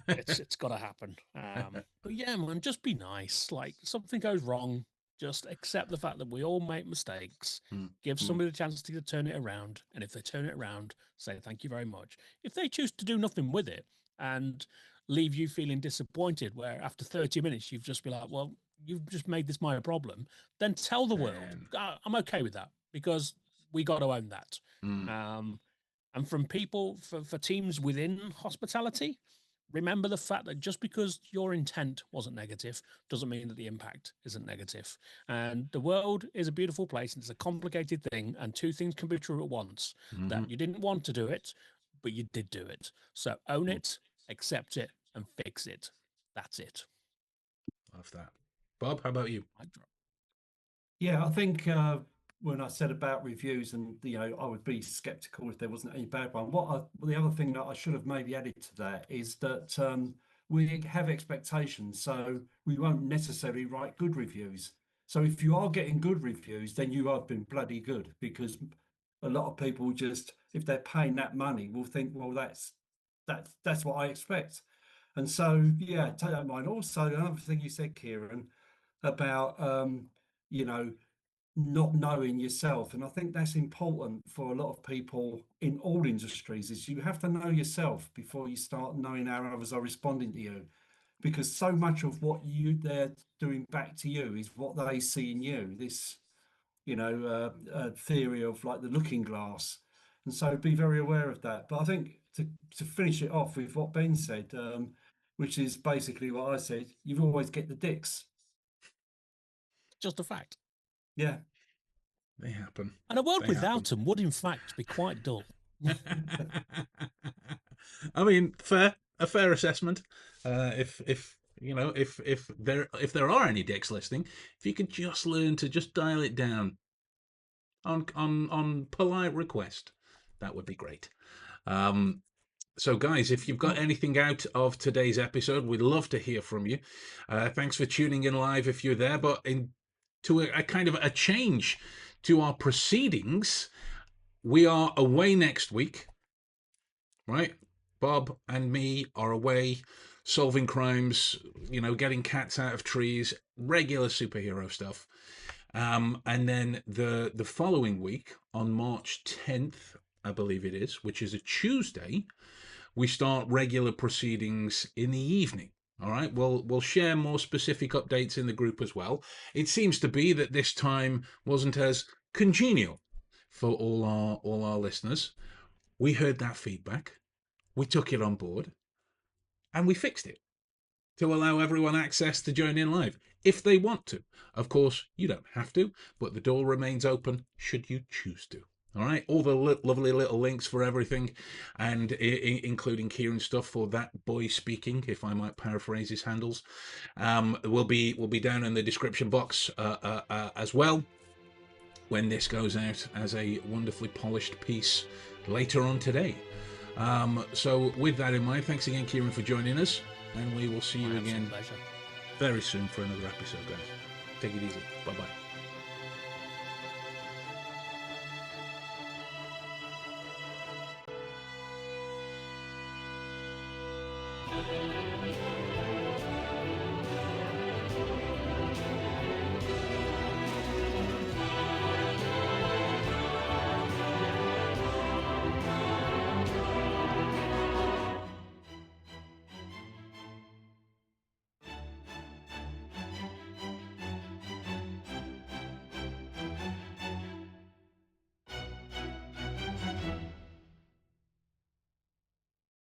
Speaker 2: It's got to happen. But yeah, man, just be nice. Like something goes wrong, Just accept the fact that we all make mistakes.
Speaker 1: Mm.
Speaker 2: Give somebody the chance to turn it around. And if they turn it around, say thank you very much. If they choose to do nothing with it and leave you feeling disappointed, where after 30 minutes you've just been like, well, you've just made this my problem, then tell the world. I'm okay with that, because we got to own that.
Speaker 1: Mm.
Speaker 2: And from people, for teams within hospitality, remember the fact that just because your intent wasn't negative doesn't mean that the impact isn't negative. And the world is a beautiful place, and it's a complicated thing, and two things can be true at once: that you didn't want to do it, but you did do it. So own it, accept it, and fix it. That's it.
Speaker 1: Love that. Bob, how about you?
Speaker 3: Yeah, I think when I said about reviews, and I would be skeptical if there wasn't any bad one. The other thing that I should have maybe added to that is that we have expectations, so we won't necessarily write good reviews. So if you are getting good reviews, then you have been bloody good, because a lot of people just, if they're paying that money, will think, well, that's what I expect. And so, yeah, take that in mind. Also, another thing you said, Kieran, about not knowing yourself, and I think that's important for a lot of people in all industries, is you have to know yourself before you start knowing how others are responding to you, because so much of what they're doing back to you is what they see in you, this theory of like the looking glass. And so be very aware of that. But I think to finish it off with what Ben said, which is basically what I said, you've always get the dicks.
Speaker 2: Just a fact.
Speaker 3: Yeah.
Speaker 1: They happen.
Speaker 2: And a world
Speaker 1: They
Speaker 2: without
Speaker 1: happen.
Speaker 2: them would, in fact, be quite dull.
Speaker 1: I mean, a fair assessment. If there are any dicks listening, if you could just learn to just dial it down on polite request, that would be great. So, guys, if you've got anything out of today's episode, we'd love to hear from you. Thanks for tuning in live if you're there. But to a kind of a change to our proceedings, we are away next week, right? Bob and me are away solving crimes, getting cats out of trees, regular superhero stuff. And then the following week, on March 10th, I believe it is, which is a Tuesday, we start regular proceedings in the evening. All right, we'll share more specific updates in the group as well. It seems to be that this time wasn't as congenial for all our listeners. We heard that feedback, we took it on board, and we fixed it to allow everyone access to join in live if they want to. Of course, you don't have to, but the door remains open should you choose to. All right, all the lovely little links for everything, and including Kieran's stuff for that boy speaking, if I might paraphrase his handles, will be down in the description box as well when this goes out as a wonderfully polished piece later on today. So with that in mind, thanks again, Kieran, for joining us, and we will see you again very soon for another episode, guys. Take it easy. Bye-bye.